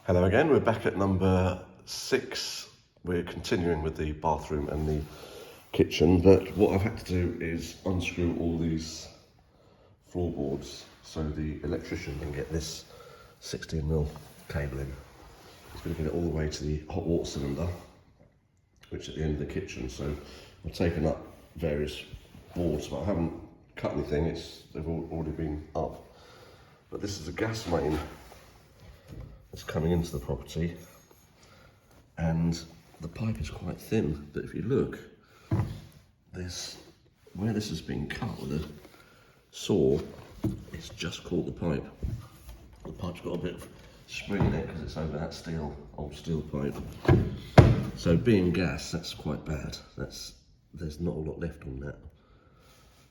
Hello again, we're back at number 6. We're continuing with the bathroom and the kitchen, but what I've had to do is unscrew all these floorboards so the electrician can get this 16mm cable in. He's going to get it all the way to the hot water cylinder, which is at the end of the kitchen. So I've taken up various boards, but I haven't cut anything, they've already been up. But this is a gas main that's coming into the property, and the pipe is quite thin, but if you look, there's where this has been cut with a saw, it's just caught the pipe. The pipe's got a bit of spring in it because it's over that old steel pipe. So being gas, that's quite bad. There's not a lot left on that.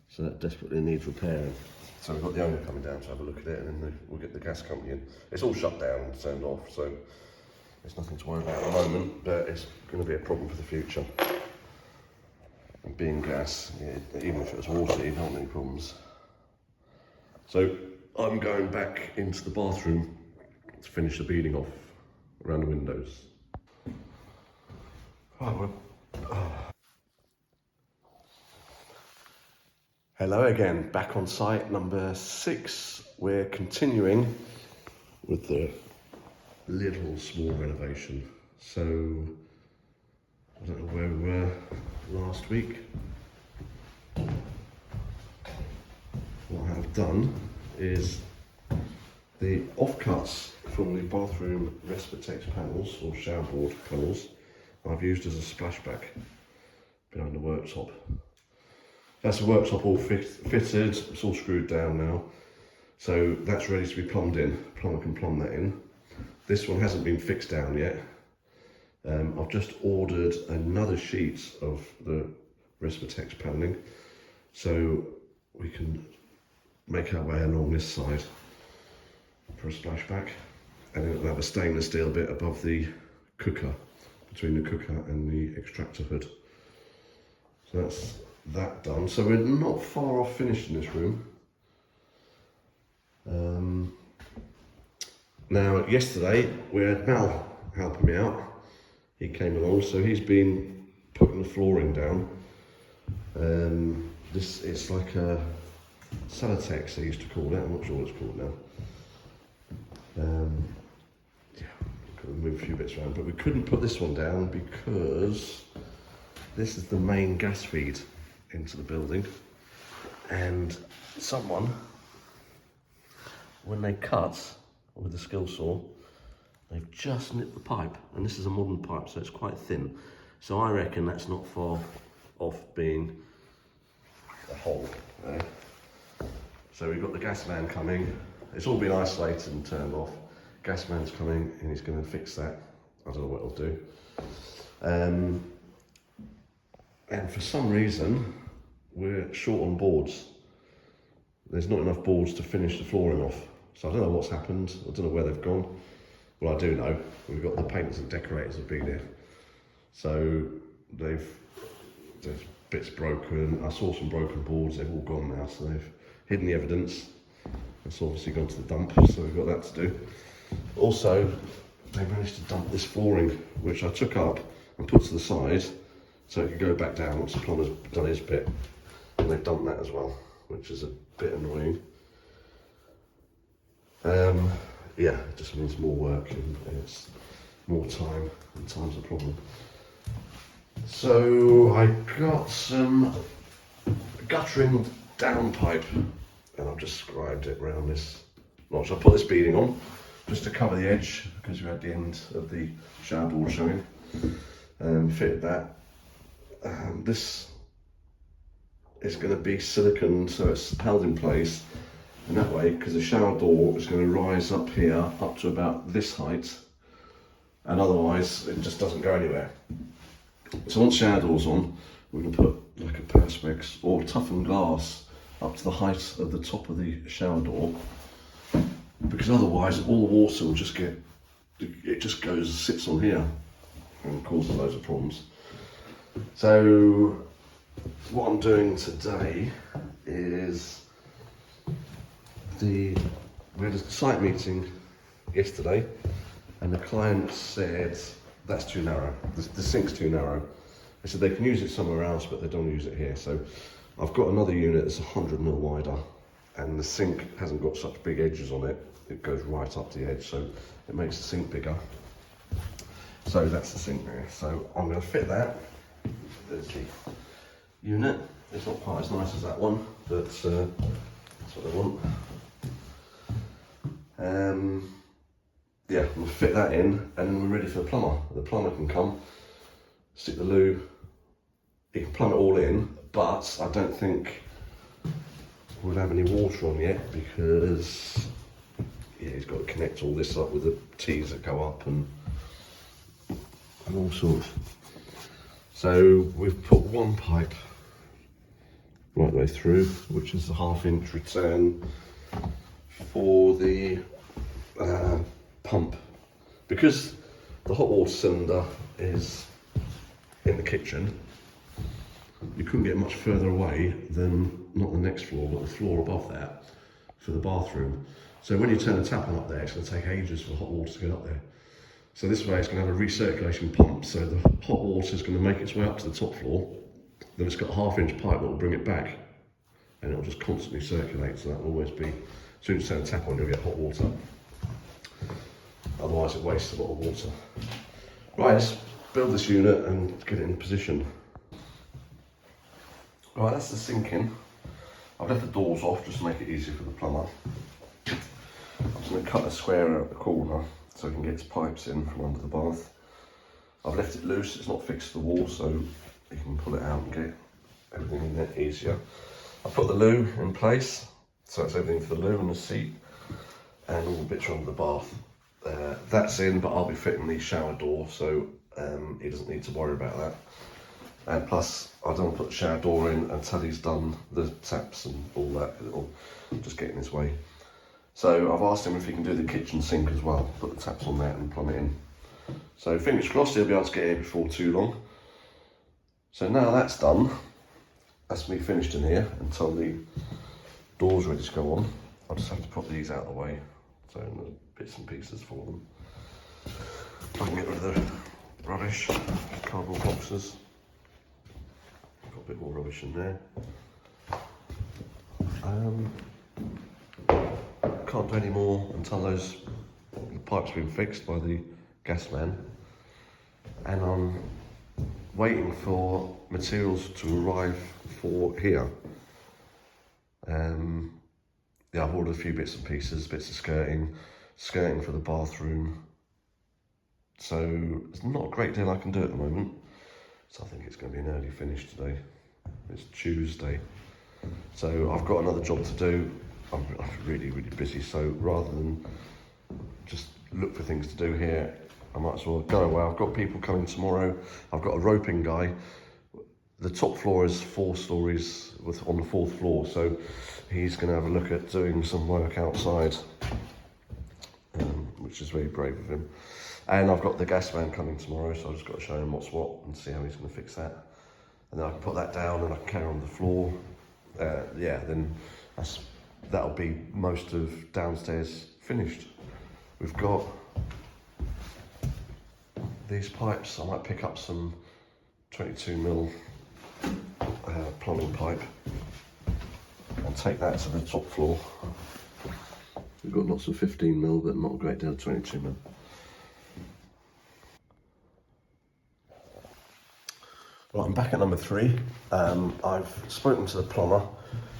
So that desperately needs repairing. So we've got the owner coming down to have a look at it, and then we'll get the gas company in. It's all shut down and turned off, so there's nothing to worry about at the moment, but it's going to be a problem for the future. And being gas, even if it was water, you don't have any problems. So I'm going back into the bathroom to finish the beading off around the windows. Hello again, back on site number 6. We're continuing with the little small renovation. So, I don't know where we were last week. What I have done is the offcuts from the bathroom Respitex panels or shower board panels I've used as a splashback behind the worktop. That's the worktop all fitted, it's all screwed down now. So that's ready to be plumbed in. Plumber can plumb that in. This one hasn't been fixed down yet. I've just ordered another sheet of the Respitex paneling, so we can make our way along this side for a splashback. And then it'll have a stainless steel bit above the cooker, between the cooker and the extractor hood. So that's that done. So we're not far off finishing this room. Now yesterday we had Mal helping me out. He came along, so he's been putting the flooring down. This is like a Celotex they used to call it, I'm not sure what it's called now. Yeah, got to move a few bits around, but we couldn't put this one down because this is the main gas feed into the building, and someone, when they cut with the skill saw, they've just nipped the pipe, and this is a modern pipe, so it's quite thin. So I reckon that's not far off being a hole. So we've got the gas man coming. It's all been isolated and turned off. Gas man's coming and he's going to fix that. I don't know what he'll do. And for some reason, we're short on boards. There's not enough boards to finish the flooring off. So I don't know what's happened. I don't know where they've gone. Well, I do know. We've got the painters and decorators have been here. So there's bits broken. I saw some broken boards. They've all gone now. So they've hidden the evidence. It's obviously gone to the dump. So we've got that to do. Also, they managed to dump this flooring, which I took up and put to the side, so it could go back down once the plumber's done his bit. And they've done that as well, which is a bit annoying. Yeah, it just means more work and it's more time, and time's a problem. So I got some guttering down pipe, and I've just scribed it around this notch. I put this beading on just to cover the edge because we had the end of the shower board showing. Fitted that. This is going to be silicone, so it's held in place, and that way, because the shower door is going to rise up here up to about this height, and otherwise it just doesn't go anywhere. So once shower door's on, we're going to put like a perspex or toughened glass up to the height of the top of the shower door, because otherwise all the water will just sits on here and causes loads of problems. So what I'm doing today is we had a site meeting yesterday, and the client said that's too narrow. The sink's too narrow. They said they can use it somewhere else, but they don't use it here. So I've got another unit that's 100mm wider, and the sink hasn't got such big edges on it. It goes right up the edge, so it makes the sink bigger. So that's the sink there. So I'm going to fit that. There's the unit. It's not quite as nice as that one, but that's what I want. Yeah, we'll fit that in, and then we're ready for the plumber. The plumber can come, stick the loo. He can plumb it all in, but I don't think we'll have any water on yet because yeah, he's got to connect all this up with the T's that go up and all sorts. So we've put one pipe right the way through, which is a 1/2 inch return for the pump. Because the hot water cylinder is in the kitchen, you couldn't get much further away than not the next floor, but the floor above that for the bathroom. So when you turn the tap on up there, it's going to take ages for the hot water to get up there. So this way it's going to have a recirculation pump, so the hot water is going to make its way up to the top floor, then it's got a 1/2 inch pipe that will bring it back, and it'll just constantly circulate, so that will always be, as soon as you turn the tap on, you'll get hot water. Otherwise it wastes a lot of water. Right, let's build this unit and get it in position. Right, that's the sink in. I've left the doors off just to make it easier for the plumber. I'm just going to cut a square out the corner so he can get his pipes in from under the bath. I've left it loose, it's not fixed to the wall, so he can pull it out and get everything in there easier. I've put the loo in place, so it's everything for the loo and the seat, and all the bits are under the bath. That's in, but I'll be fitting the shower door, so he doesn't need to worry about that. And plus, I don't want to put the shower door in until he's done the taps and all that, it'll just get in his way. So I've asked him if he can do the kitchen sink as well, put the taps on there and plumb it in. So fingers crossed he'll be able to get here before too long. So now that's done, that's me finished in here until the door's ready to go on. I'll just have to put these out of the way, so there's bits and pieces for them. I can get rid of the rubbish, cardboard boxes. Got a bit more rubbish in there. Can't do any more until the pipe's been fixed by the gas man, and I'm waiting for materials to arrive for here. Yeah, I've ordered a few bits and pieces, bits of skirting for the bathroom. So it's not a great deal I can do at the moment. So I think it's going to be an early finish today. It's Tuesday. So I've got another job to do. I'm really, really busy. So rather than just look for things to do here, I might as well go away. I've got people coming tomorrow. I've got a roping guy. The top floor is 4 stories on the 4th floor. So he's going to have a look at doing some work outside, which is very brave of him. And I've got the gas man coming tomorrow, so I've just got to show him what's what and see how he's going to fix that. And then I can put that down and I can carry on the floor. Yeah, then that'll be most of downstairs finished. We've got these pipes. I might pick up some 22mm plumbing pipe and take that to the top floor. We've got lots of 15mm, but not a great deal of 22mm. Right, I'm back at number 3. I've spoken to the plumber.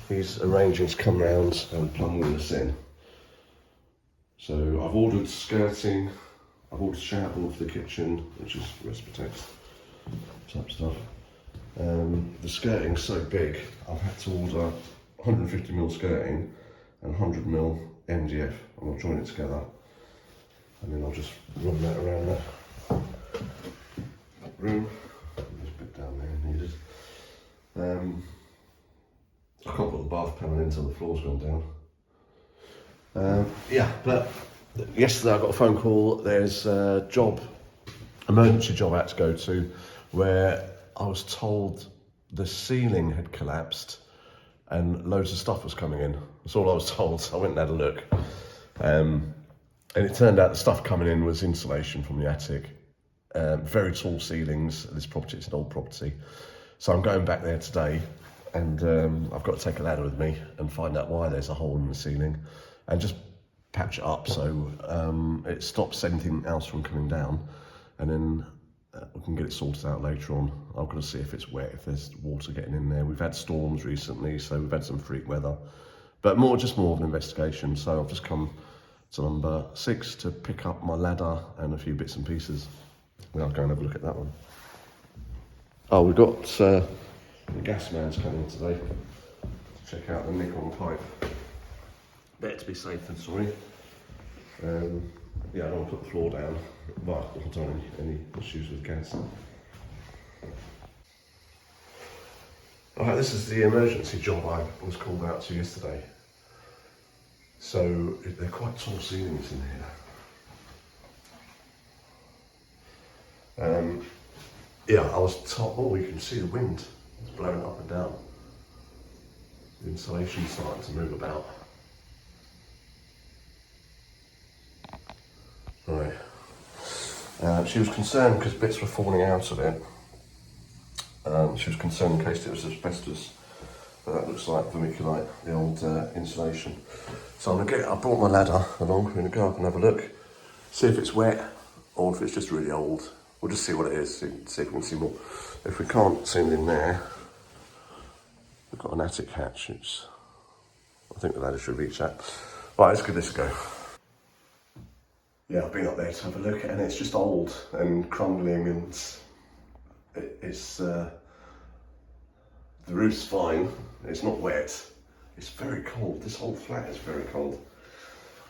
He's arranging to come round and plumb all this in. So I've ordered skirting, I've ordered shower door for the kitchen, which is Respatex type stuff. The skirting's so big, I've had to order 150mm skirting and 100mm MDF, and I'll join it together, and then I'll just run that around that room. There's a bit down there needed. I can't put the bath panel in until the floor's gone down. Yeah, but yesterday I got a phone call. There's a emergency job I had to go to, where I was told the ceiling had collapsed and loads of stuff was coming in. That's all I was told, so I went and had a look. And it turned out the stuff coming in was insulation from the attic. Very tall ceilings. This property, it's an old property. So I'm going back there today, and I've got to take a ladder with me and find out why there's a hole in the ceiling and just patch it up so it stops anything else from coming down, and then we can get it sorted out later on. I've got to see if it's wet, if there's water getting in there. We've had storms recently, so we've had some freak weather, but more of an investigation. So I've just come to number 6 to pick up my ladder and a few bits and pieces. I'll go and have a look at that one. Oh, we've got the gas man's coming today to check out the nick on pipe. Better to be safe than sorry. Yeah, I don't want to put the floor down, but I don't have any issues with gas. Alright, this is the emergency job I was called out to yesterday. So they're quite tall ceilings in here. Yeah, I was told, oh, you can see the wind. It's blowing up and down. The insulation's starting to move about. Right. She was concerned because bits were falling out of it. She was concerned in case it was asbestos, but that looks like vermiculite, the old insulation. So I brought my ladder along. We're going to go up and have a look, see if it's wet or if it's just really old. We'll just see what it is, see if we can see more. If we can't see anything there, we've got an attic hatch, which I think the ladder should reach that. Right, let's give this a go. Yeah, I've been up there to have a look, and it's just old and crumbling, and it's the roof's fine. It's not wet. It's very cold. This whole flat is very cold.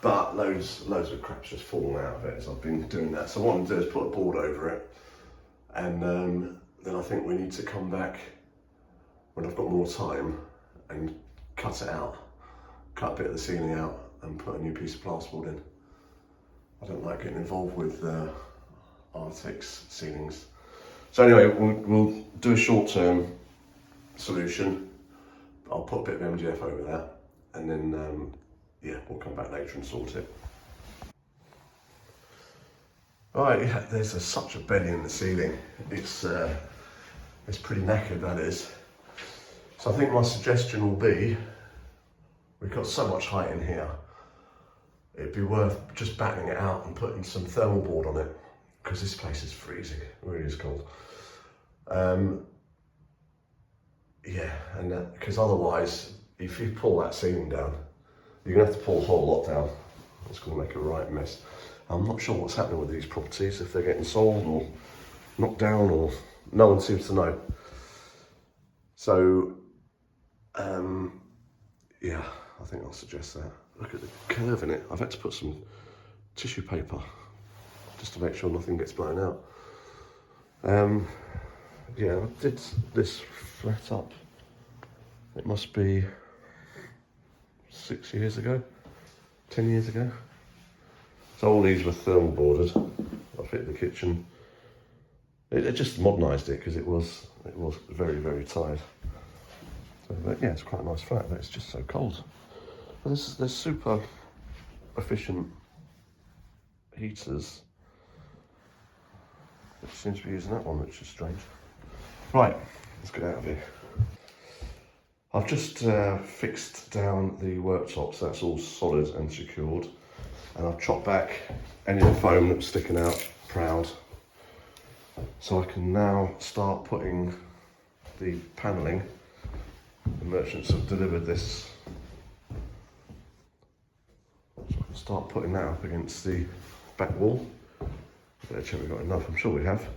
But loads of crap's just fallen out of it as I've been doing that. So what I'm going to do is put a board over it, and then I think we need to come back when I've got more time and cut it out, cut a bit of the ceiling out, and put a new piece of plasterboard in. I don't like getting involved with architects' ceilings. So anyway, we'll do a short-term solution. I'll put a bit of MDF over that, and then yeah, we'll come back later and sort it. Right, yeah, there's such a belly in the ceiling. It's pretty knackered, that is. So I think my suggestion will be, we've got so much height in here, it'd be worth just battening it out and putting some thermal board on it, because this place is freezing. It really is cold. Yeah, and because otherwise, if you pull that ceiling down, you're gonna have to pull the whole lot down. It's gonna make a right mess. I'm not sure what's happening with these properties, if they're getting sold or knocked down, or no one seems to know. So, yeah, I think I'll suggest that. Look at the curve in it. I've had to put some tissue paper just to make sure nothing gets blown out. Yeah, I did this flat up. It must be 6 years ago, 10 years ago. So all these were thermal boarded. I fitted the kitchen. It just modernised it because it was very, very tired. So, but yeah, it's quite a nice flat, but it's just so cold. But there's super efficient heaters. It seems to be using that one, which is strange. Right, let's get out of here. I've just fixed down the worktop, so that's all solid and secured. And I've chopped back any of the foam that was sticking out proud. So I can now start putting the panelling. The merchants have delivered this. So I can start putting that up against the back wall. Better check we've got enough, I'm sure we have.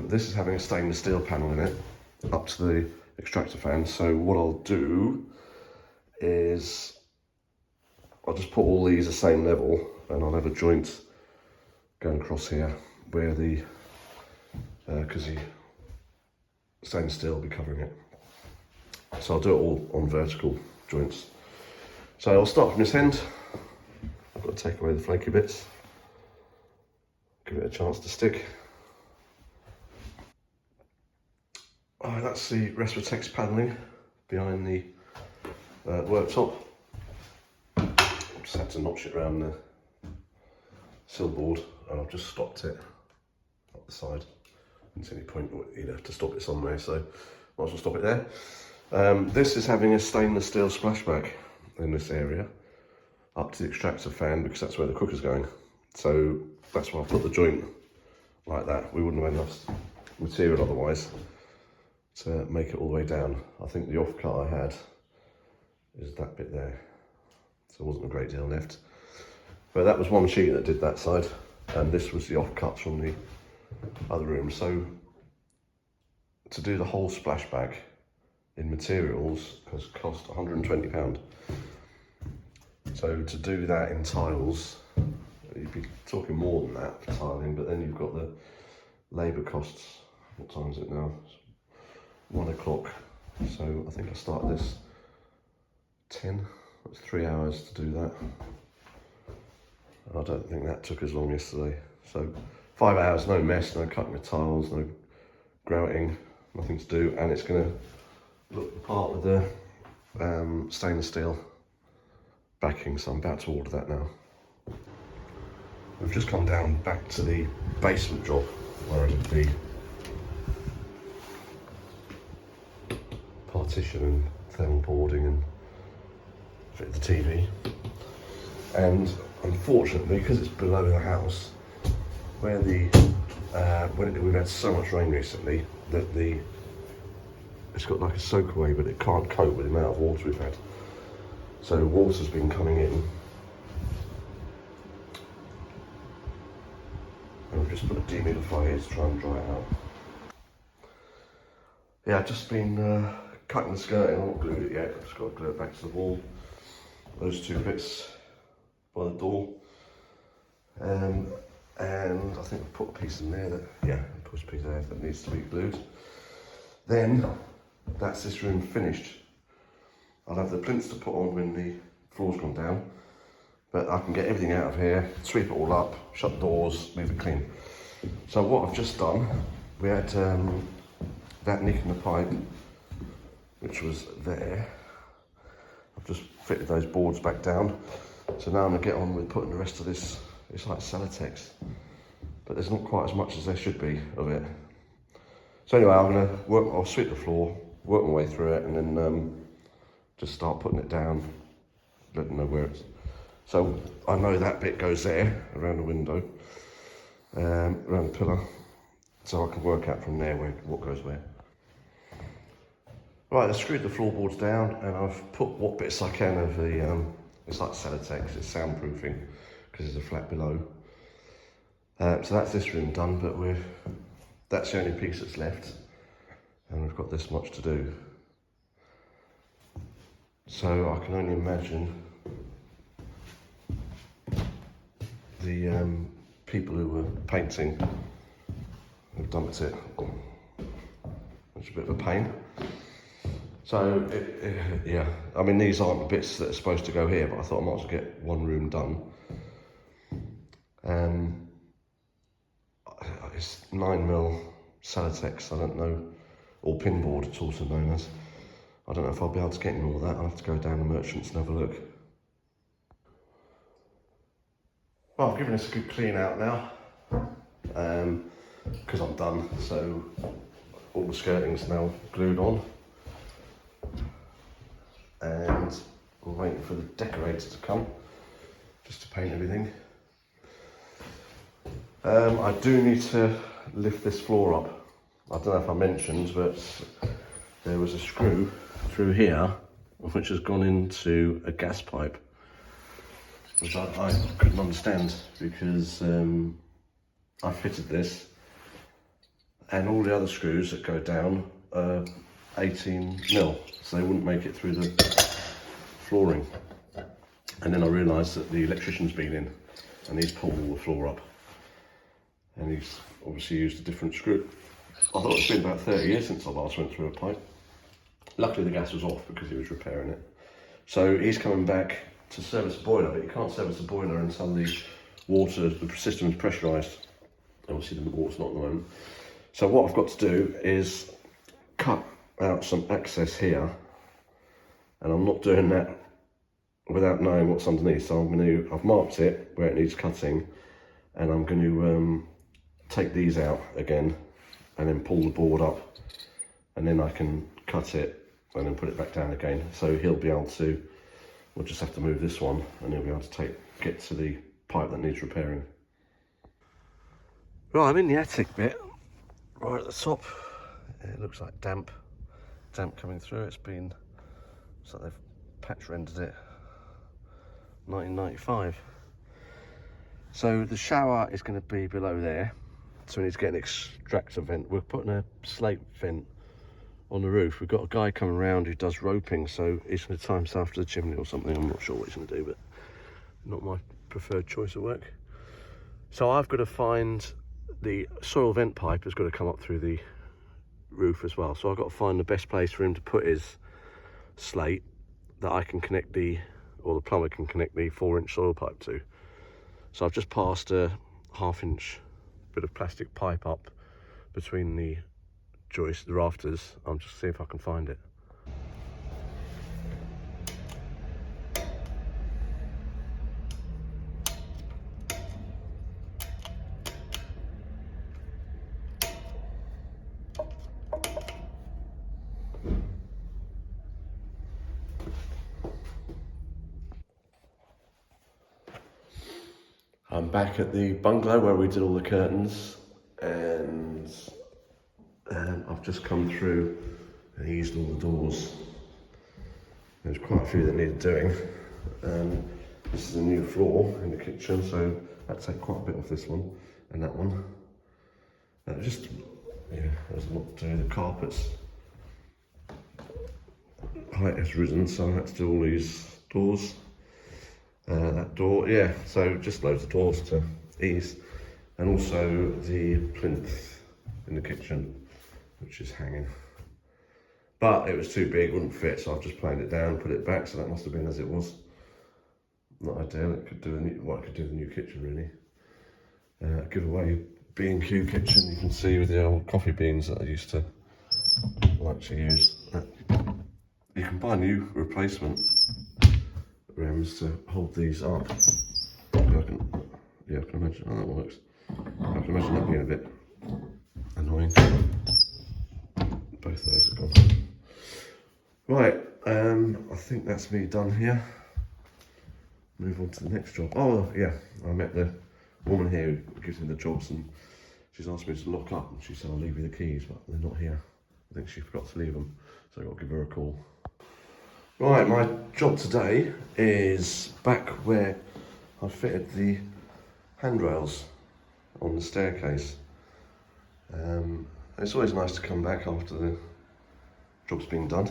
This is having a stainless steel panel in it, up to the extractor fan. So what I'll do is I'll just put all these the same level, and I'll have a joint going across here where the, because the stainless steel will be covering it. So I'll do it all on vertical joints. So I'll start from this end. I've got to take away the flaky bits, give it a chance to stick. Alright, that's the Respatex panelling behind the worktop. Just had to notch it around sill board, and I've just stopped it up the side. Didn't see any point, you'd have to stop it somewhere, so might as well stop it there. This is having a stainless steel splashback in this area up to the extractor fan, because that's where the cooker's going. So that's why I put the joint like that. We wouldn't have enough material otherwise to make it all the way down. I think the offcut I had is that bit there, so there wasn't a great deal left. But that was one sheet that did that side, and this was the offcuts from the other room. So to do the whole splashback in materials has cost £120. So to do that in tiles, you'd be talking more than that for tiling, but then you've got the labour costs. What time is it now? It's 1 o'clock. So I think I started this 10. That's 3 hours to do that. I don't think that took as long yesterday. So 5 hours, no mess, no cutting the tiles, no grouting, nothing to do, and it's going to look the part with the stainless steel backing, so I'm about to order that now. We've just come down back to the basement job where I did the partition and thermal boarding and fit the TV. And unfortunately, because it's below the house, where we've had so much rain recently that it's got like a soak away, but it can't cope with the amount of water we've had. So water's been coming in, and I've just put a dehumidifier here to try and dry it out. Yeah, I've just been cutting the skirting. I've not glued it yet. I've just got to glue it back to the wall. Those two bits by the door, and I think I've put a piece in there put a piece there that needs to be glued. Then that's this room finished. I'll have the plinths to put on when the floor's gone down, but I can get everything out of here, sweep it all up, shut the doors, leave it clean. So what I've just done, we had that nick in the pipe, which was there. I've just fitted those boards back down. So now I'm gonna get on with putting the rest of this, it's like Celotex, but there's not quite as much as there should be of it. So anyway, I'll sweep the floor, work my way through it, and then just start putting it down, let them know where it's. So I know that bit goes there, around the window, around the pillar, so I can work out from there what goes where. Right, I've screwed the floorboards down, and I've put what bits I can of the, it's like Celotex, it's soundproofing, because there's a flat below. So that's this room done, but that's the only piece that's left, and we've got this much to do. So I can only imagine the people who were painting have dumped it, which is a bit of a pain. So, yeah, I mean, these aren't the bits that are supposed to go here, but I thought I might as well get one room done. It's 9mm Celotex, I don't know, or pinboard it's also known as. I don't know if I'll be able to get any more of that. I'll have to go down to Merchants and have a look. Well, I've given this a good clean out now, because I'm done, so all the skirting's now glued on. And we're waiting for the decorator to come, just to paint everything. I do need to lift this floor up. I don't know if I mentioned, but there was a screw through here, which has gone into a gas pipe, which I couldn't understand, because I fitted this, and all the other screws that go down are 18mm, so they wouldn't make it through the flooring. And then I realised that the electrician's been in, and he's pulled all the floor up, and he's obviously used a different screw. I thought it's been about 30 years since I last went through a pipe. Luckily the gas was off because he was repairing it. So he's coming back to service the boiler, but you can't service the boiler until the system is pressurised. Obviously the water's not at the moment. So what I've got to do is cut out some access here, and I'm not doing that without knowing what's underneath. So I've marked it where it needs cutting, and I'm going to take these out again and then pull the board up, and then I can cut it and then put it back down again. So he'll be able to, we'll just have to move this one and he'll be able to get to the pipe that needs repairing. Right, I'm in the attic bit, right at the top. It looks like damp coming through. It's been, so they've patch rendered it 1995. So the shower is going to be below there, so we need to get an extractor vent. We're putting a slate vent on the roof. We've got a guy coming around who does roping, so he's going to tie himself after the chimney or something. I'm not sure what he's going to do, but not my preferred choice of work. So I've got to find the soil vent pipe has got to come up through the roof as well. So I've got to find the best place for him to put his slate that I can connect or the plumber can connect the 4-inch soil pipe to. So I've just passed a 1/2-inch bit of plastic pipe up between the joist, the rafters. I'll just see if I can find it. I'm back at the bungalow where we did all the curtains, and I've just come through and eased all the doors. There's quite a few that needed doing. This is a new floor in the kitchen, so I'd take quite a bit off this one and that one. There's a lot to do. The carpets height has risen, so I had to do all these doors. That door, yeah, so just loads of doors to ease, and also the plinth in the kitchen, which is hanging. But it was too big, wouldn't fit, so I've just planed it down, put it back, so that must have been as it was. Not ideal. It could do I could do the new kitchen really. Give away B&Q kitchen, you can see with the old coffee beans that I used to like to use. You can buy new replacement rims to hold these up. I can imagine how that works. I can imagine that being a bit annoying. Both of those are gone. Right, I think that's me done here. Move on to the next job. Oh yeah, I met the woman here who gives me the jobs, and she's asked me to lock up, and she said I'll leave you the keys, but they're not here. I think she forgot to leave them, so I've got to give her a call. Right, my job today is back where I fitted the handrails on the staircase. It's always nice to come back after the job's been done.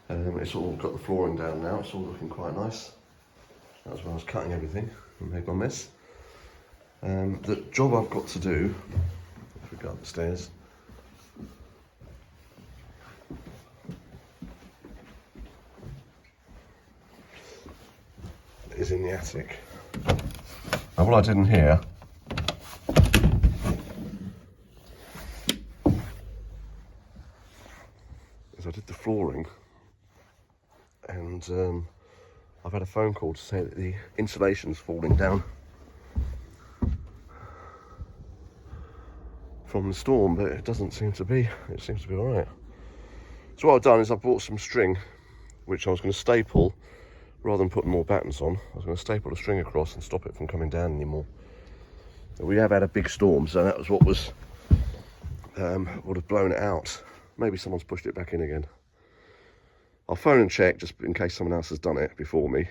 It's all got the flooring down now, it's all looking quite nice. That's when I was cutting everything and made my mess. The job I've got to do, if we go up the stairs, is in the attic. Now what I did in here is I did the flooring, and I've had a phone call to say that the insulation's falling down from the storm, but it doesn't seem to be. It seems to be all right. So what I've done is I bought some string, which I was going to staple rather than putting more battens on. I was going to staple the string across and stop it from coming down anymore. We have had a big storm, so that was what was would have blown it out. Maybe someone's pushed it back in again. I'll phone and check just in case someone else has done it before me,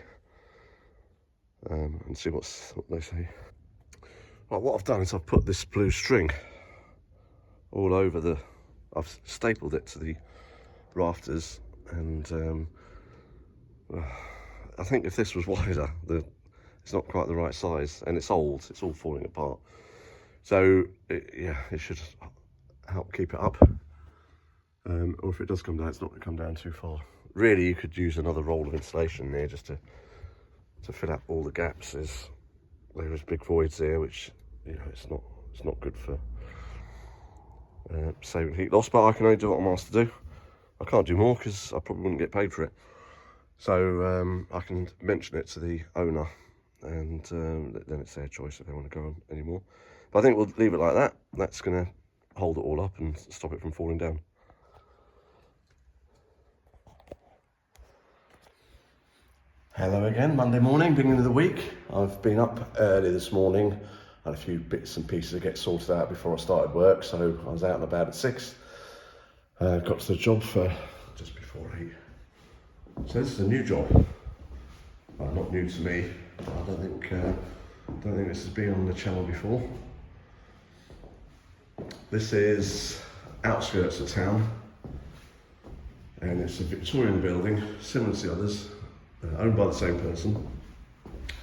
and see what they say. Right, what I've done is I've put this blue string all over I've stapled it to the rafters, and I think if this was wider, it's not quite the right size, and it's old, it's all falling apart. So it should help keep it up. Or if it does come down, it's not going to come down too far. Really, you could use another roll of insulation there just to fill up all the gaps. There's big voids there, which it's not good for saving heat loss. But I can only do what I'm asked to do. I can't do more because I probably wouldn't get paid for it. So I can mention it to the owner, and then it's their choice if they want to go on anymore. But I think we'll leave it like that. That's going to hold it all up and stop it from falling down. Hello again, Monday morning, beginning of the week. I've been up early this morning, had a few bits and pieces to get sorted out before I started work, so I was out and about at 6. Got to the job for just before 8. So this is a new job. Well, not new to me. I don't think this has been on the channel before. This is outskirts of town, and it's a Victorian building, similar to the others, owned by the same person.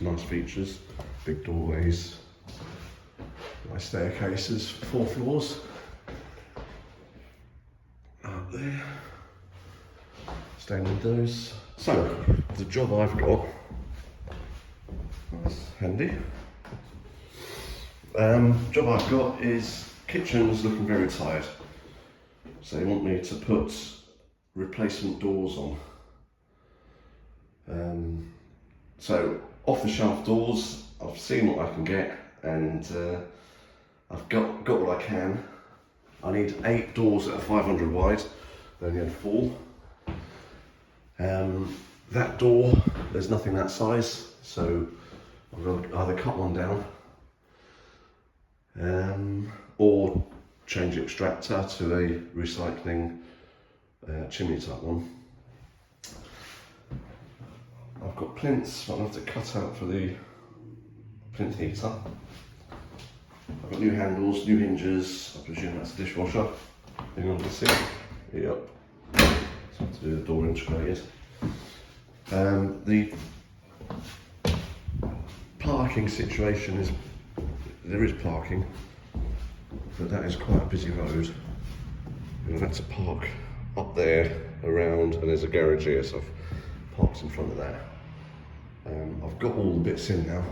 Nice features, big doorways, nice staircases, 4 floors. Up there, stained windows. So, the job I've got, that's handy. Job I've got is kitchen's looking very tired. So they want me to put replacement doors on. So off-the-shelf doors, I've seen what I can get, and I've got what I can. I need 8 doors that are 500 wide. They only had 4. That door, there's nothing that size, so I'm going to either cut one down or change the extractor to a recycling chimney type one. I've got plinths, I'll have to cut out for the plinth heater. I've got new handles, new hinges, I presume that's a dishwasher. Hang on, let's see. Yep. So I have to do the door integrated. The parking situation is, there is parking, but that is quite a busy road. I've had to park up there, around, and there's a garage here, so I've parked in front of that. I've got all the bits in now.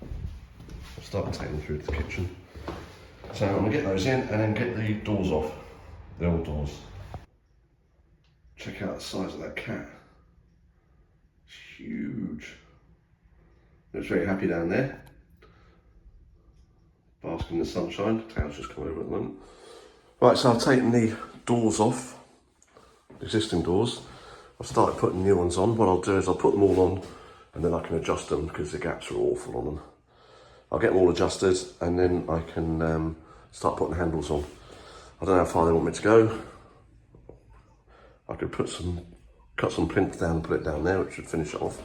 I'll start taking them through to the kitchen. So I'm going to get those in and then get the doors off, the old doors. Check out the size of that cat. It's huge. Looks very happy down there. Basking in the sunshine. Tail's just come over at the moment. Right, so I've taken the doors off, existing doors. I've started putting new ones on. What I'll do is I'll put them all on and then I can adjust them because the gaps are awful on them. I'll get them all adjusted and then I can start putting handles on. I don't know how far they want me to go. I could cut some plinth down and put it down there, which should finish it off.